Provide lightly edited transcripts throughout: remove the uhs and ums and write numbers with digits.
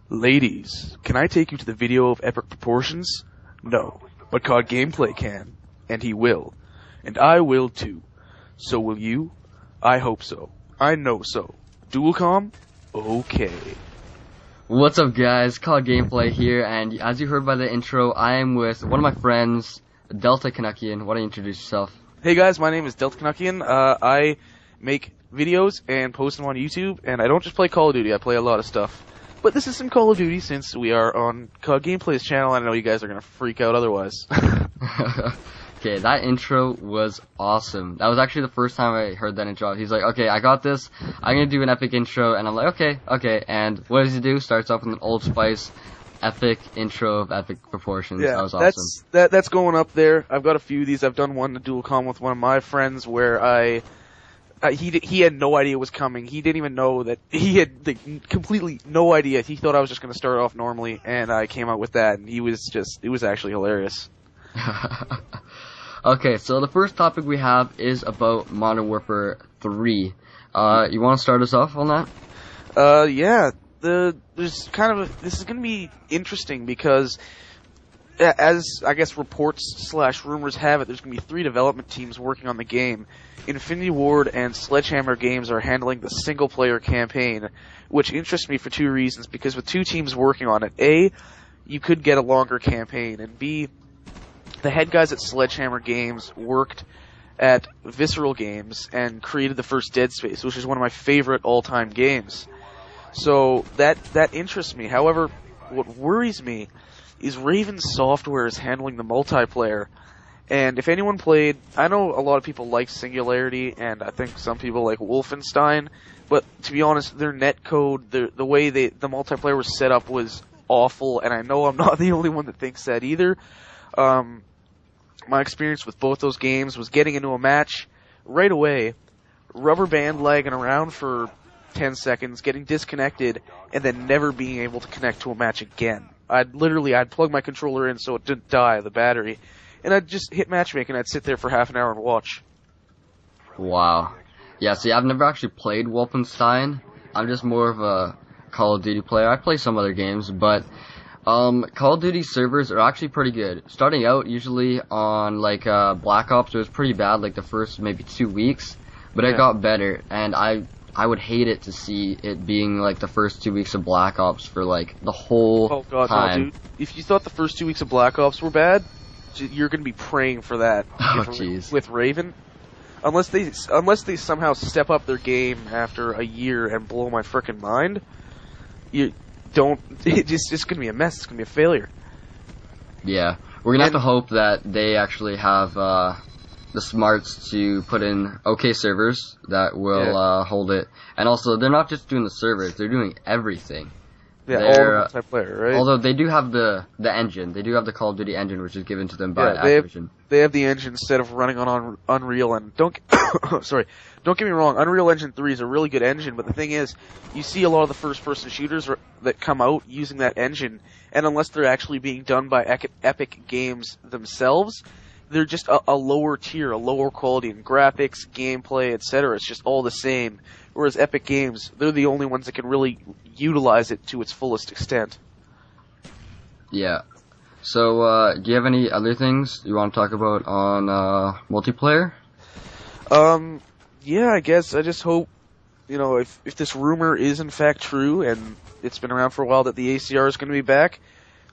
Ladies, can I take you to the video of epic proportions? No, but COD Gameplay can, and he will. And I will too. So will you? I hope so. I know so. Dualcom? Okay. What's up guys, COD Gameplay here, and as you heard by the intro, I am with one of my friends, Delta Canuckian. Why don't you introduce yourself? Hey guys, my name is Delta Canuckian. I make videos and post them on YouTube, and I don't just play Call of Duty, I play a lot of stuff. But this is some Call of Duty since we are on COD Gameplay's channel, and I know you guys are going to freak out otherwise. Okay, that intro was awesome. That was actually the first time I heard that intro. He's like, okay, I got this, I'm going to do an epic intro, and I'm like, okay, and what does he do? Starts off with an Old Spice epic intro of epic proportions. Yeah, that was awesome. That's going up there. I've got a few of these. I've done one to Dualcom with one of my friends where he had no idea it was coming. He didn't even know that he had completely no idea. He thought I was just going to start off normally, and I came out with that, and it was actually hilarious. Okay, so the first topic we have is about Modern Warfare 3. You want to start us off on that? Yeah. This is going to be interesting because, as I guess reports/rumors have it, there's going to be 3 development teams working on the game. Infinity Ward and Sledgehammer Games are handling the single-player campaign, which interests me for 2 reasons. Because with 2 teams working on it, A, you could get a longer campaign, and B, the head guys at Sledgehammer Games worked at Visceral Games and created the first Dead Space, which is one of my favorite all-time games. So that interests me. However, what worries me is Raven Software is handling the multiplayer. And if anyone played, I know a lot of people like Singularity, and I think some people like Wolfenstein, but to be honest, their netcode, the way the multiplayer was set up was awful, and I know I'm not the only one that thinks that either. My experience with both those games was getting into a match right away, rubber band lagging around for 10 seconds, getting disconnected, and then never being able to connect to a match again. I'd plug my controller in so it didn't die, the battery, and I'd just hit matchmaking, and I'd sit there for half an hour and watch. Wow. Yeah, see, I've never actually played Wolfenstein. I'm just more of a Call of Duty player. I play some other games, but Call of Duty servers are actually pretty good. Starting out, usually on like Black Ops, it was pretty bad, like the first maybe 2 weeks, but it got better, and I would hate it to see it being like the first 2 weeks of Black Ops for like the whole time. No, dude. If you thought the first 2 weeks of Black Ops were bad, you're going to be praying for that. Oh, jeez. With Raven. Unless they somehow step up their game after a year and blow my frickin' mind, it's just going to be a mess. It's going to be a failure. Yeah. We're going to have to hope that they actually have the smarts to put in okay servers that will hold it. And also, they're not just doing the servers, they're doing everything. Yeah, all multiplayer, right? Although they do have the engine. They do have the Call of Duty engine, which is given to them by Activision. They have the engine instead of running on Unreal. And don't get me wrong, Unreal Engine 3 is a really good engine, but the thing is, you see a lot of the first-person shooters that come out using that engine, and unless they're actually being done by Epic Games themselves, they're just a lower tier, a lower quality in graphics, gameplay, etc. It's just all the same. Whereas Epic Games, they're the only ones that can really utilize it to its fullest extent. Yeah. So, do you have any other things you want to talk about on multiplayer? Yeah, I guess I just hope, if this rumor is in fact true, and it's been around for a while that the ACR is going to be back,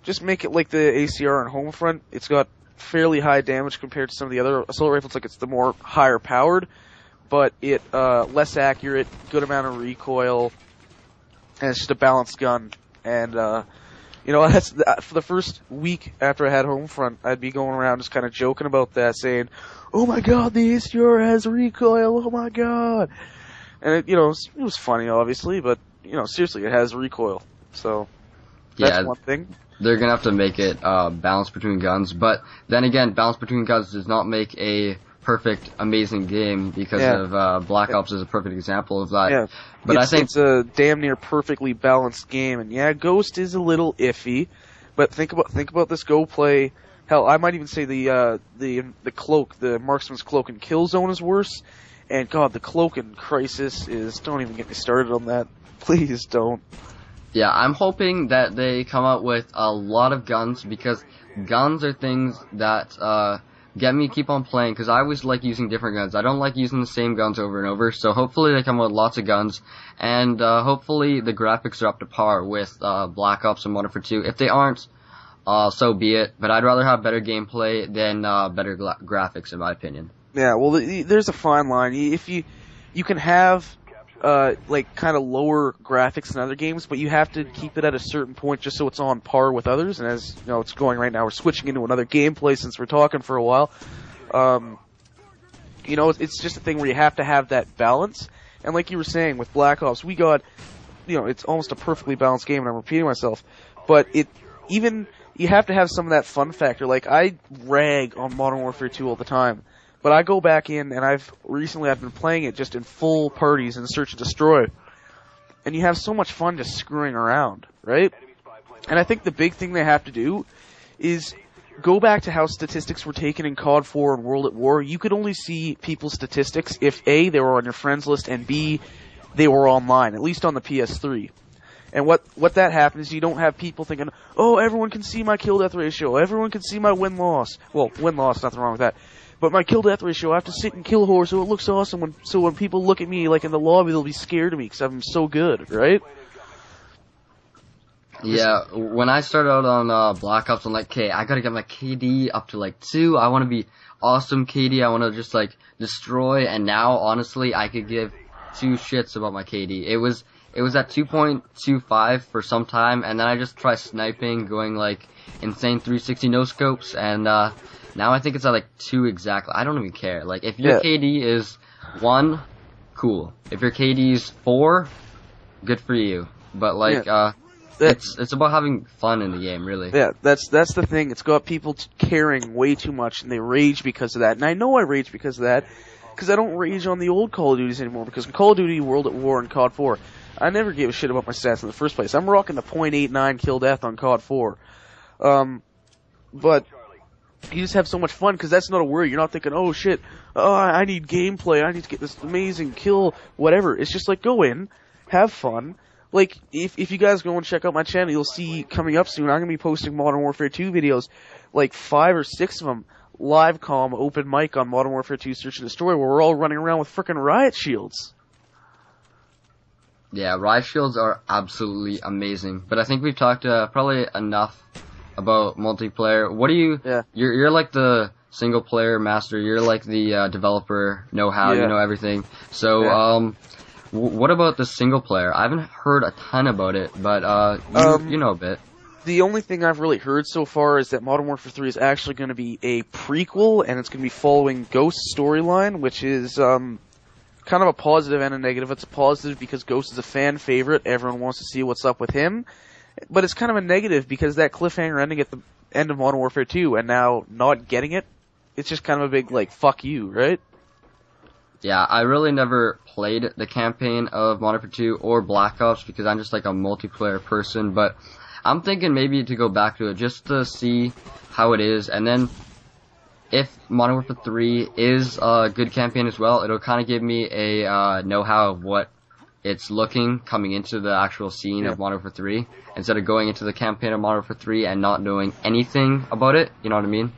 just make it like the ACR on Homefront. It's got fairly high damage compared to some of the other assault rifles, like it's the more higher powered, but it less accurate, good amount of recoil, and it's just a balanced gun. And that's for the first week after I had Homefront, I'd be going around just kind of joking about that, saying, "Oh my God, the ACR has recoil! Oh my God!" And it was funny, obviously, but seriously, it has recoil. So that's one thing. They're gonna have to make it balance between guns, but then again, balance between guns does not make a perfect, amazing game because of Black Ops is a perfect example of that. Yeah, but I think it's a damn near perfectly balanced game, and Ghost is a little iffy, but think about this Go play. Hell, I might even say the cloak, the Marksman's Cloak in Killzone is worse, and God, the cloak in Crisis is. Don't even get me started on that. Please don't. Yeah, I'm hoping that they come out with a lot of guns, because guns are things that get me to keep on playing, because I always like using different guns. I don't like using the same guns over and over, so hopefully they come out with lots of guns, and hopefully the graphics are up to par with Black Ops and Modern Warfare 2. If they aren't, so be it, but I'd rather have better gameplay than better graphics, in my opinion. Yeah, well, there's a fine line. If you can have like kind of lower graphics than other games, but you have to keep it at a certain point just so it's on par with others. And as you know, it's going right now. We're switching into another gameplay since we're talking for a while. You know, it's just a thing where you have to have that balance. And like you were saying with Black Ops, we got, you know, it's almost a perfectly balanced game, and I'm repeating myself, but you have to have some of that fun factor. Like, I rag on Modern Warfare 2 all the time, but I go back in, and I've been playing it just in full parties in Search and Destroy. And you have so much fun just screwing around, right? And I think the big thing they have to do is go back to how statistics were taken in COD 4 and World at War. You could only see people's statistics if A, they were on your friends list, and B, they were online, at least on the PS3. And what that happens is you don't have people thinking, oh, everyone can see my kill-death ratio, everyone can see my win-loss. Well, win-loss, nothing wrong with that. But my kill-death ratio, I have to sit and kill whore so it looks awesome. So when people look at me, like in the lobby, they'll be scared of me because I'm so good, right? Yeah, when I started out on Black Ops, I'm like, okay, I gotta get my KD up to like 2. I want to be awesome KD. I want to just like destroy. And now, honestly, I could give 2 shits about my KD. It was at 2.25 for some time, and then I just tried sniping, going like insane 360 no scopes, and now I think it's at like 2 exactly. I don't even care. Like, if your KD is 1, cool. If your KD is 4, good for you. But like, it's about having fun in the game, really. Yeah, that's the thing. It's got people caring way too much, and they rage because of that. And I know I rage because of that, because I don't rage on the old Call of Duties anymore. Because in Call of Duty, World at War, and COD 4, I never gave a shit about my stats in the first place. I'm rocking the .89 kill death on COD 4. But you just have so much fun, because that's not a worry. You're not thinking, oh shit, I need gameplay, I need to get this amazing kill, whatever. It's just like, go in, have fun. Like, if you guys go and check out my channel, you'll see coming up soon, I'm going to be posting Modern Warfare 2 videos, like 5 or 6 of them, live comm, open mic on Modern Warfare 2 Search and Destroy, where we're all running around with frickin' riot shields. Yeah, riot shields are absolutely amazing. But I think we've talked probably enough about multiplayer. What do you... Yeah. You're like the single player master. You're like the developer know-how. Yeah. You know everything. So, what about the single player? I haven't heard a ton about it, but you know a bit. The only thing I've really heard so far is that Modern Warfare 3 is actually going to be a prequel, and it's going to be following Ghost's storyline, which is kind of a positive and a negative. It's a positive because Ghost is a fan favorite. Everyone wants to see what's up with him. But it's kind of a negative because that cliffhanger ending at the end of Modern Warfare 2 and now not getting it, it's just kind of a big, like, fuck you, right? Yeah, I really never played the campaign of Modern Warfare 2 or Black Ops because I'm just like a multiplayer person, but I'm thinking maybe to go back to it just to see how it is, and then if Modern Warfare 3 is a good campaign as well, it'll kind of give me a know-how of what it's looking coming into the actual scene of Modern Warfare 3, instead of going into the campaign of Modern Warfare 3 and not knowing anything about it, you know what I mean?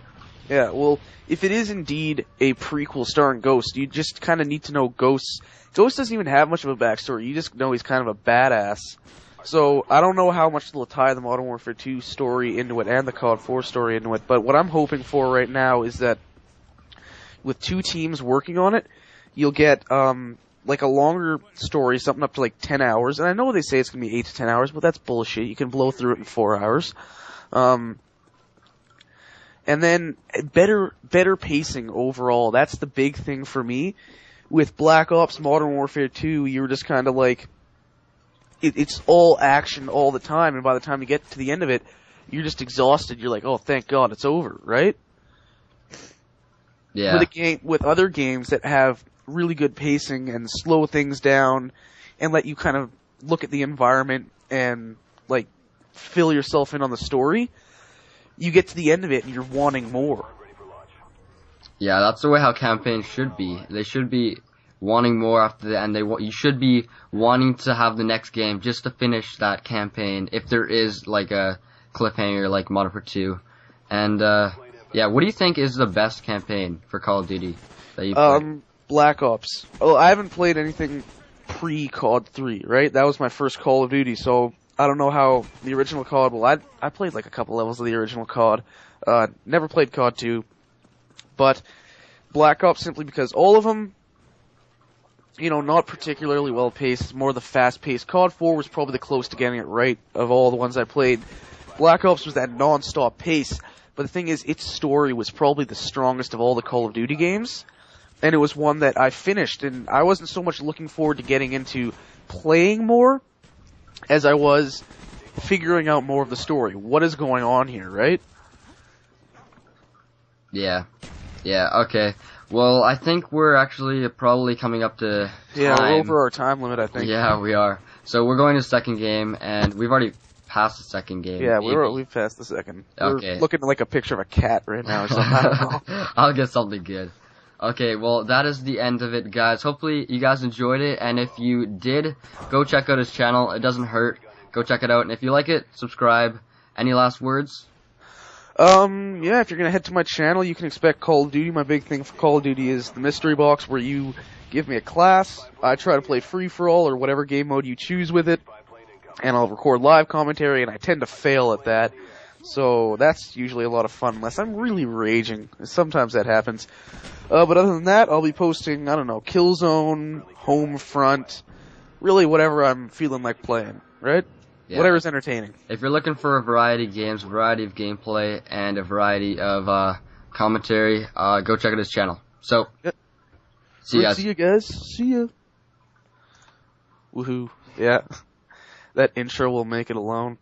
Yeah, well, if it is indeed a prequel starring Ghost, you just kind of need to know Ghost. Ghost doesn't even have much of a backstory, you just know he's kind of a badass. So, I don't know how much they'll tie the Modern Warfare 2 story into it and the COD 4 story into it, but what I'm hoping for right now is that with 2 teams working on it, you'll get, like a longer story, something up to like 10 hours, and I know they say it's going to be 8 to 10 hours, but that's bullshit. You can blow through it in 4 hours. And then better pacing overall. That's the big thing for me. With Black Ops Modern Warfare 2, you were just kind of like, it's all action all the time, and by the time you get to the end of it, you're just exhausted. You're like, oh, thank God, it's over, right? Yeah. With other games that have really good pacing and slow things down and let you kind of look at the environment and, like, fill yourself in on the story, you get to the end of it and you're wanting more. Yeah, that's the way how campaigns should be. They should be wanting more after the end. You should be wanting to have the next game just to finish that campaign if there is like a cliffhanger like Modern Warfare 2. And yeah, what do you think is the best campaign for Call of Duty that you played? Black Ops. Oh, I haven't played anything pre-COD 3, right? That was my first Call of Duty, so I don't know how the original COD. Well, I played like a couple levels of the original COD. Never played COD 2, but Black Ops simply because all of them, you know, not particularly well paced. It's more the fast paced. COD 4 was probably the closest to getting it right of all the ones I played. Black Ops was that non-stop pace, but the thing is, its story was probably the strongest of all the Call of Duty games, and it was one that I finished, and I wasn't so much looking forward to getting into playing more as I was figuring out more of the story. What is going on here, right? Yeah, okay. Well, I think we're actually probably coming up to time. Yeah, we're over our time limit, I think. Yeah, we are. So we're going to the second game, and we've already passed the second game. Yeah, we've passed the second. Okay. We're looking at like a picture of a cat right now or something. I don't know. I'll get something good. Okay, well, that is the end of it, guys. Hopefully you guys enjoyed it, and if you did, go check out his channel. It doesn't hurt. Go check it out, and if you like it, subscribe. Any last words? Yeah, if you're gonna head to my channel, you can expect Call of Duty. My big thing for Call of Duty is the mystery box, where you give me a class. I try to play free-for-all or whatever game mode you choose with it, and I'll record live commentary, and I tend to fail at that. So that's usually a lot of fun, unless I'm really raging. Sometimes that happens. But other than that, I'll be posting, I don't know, Killzone, Homefront, really whatever I'm feeling like playing, right? Yeah. Whatever's entertaining. If you're looking for a variety of games, a variety of gameplay, and a variety of commentary, go check out his channel. So, yep. See you guys. See you guys. See ya. Woohoo. Yeah. That intro will make it alone.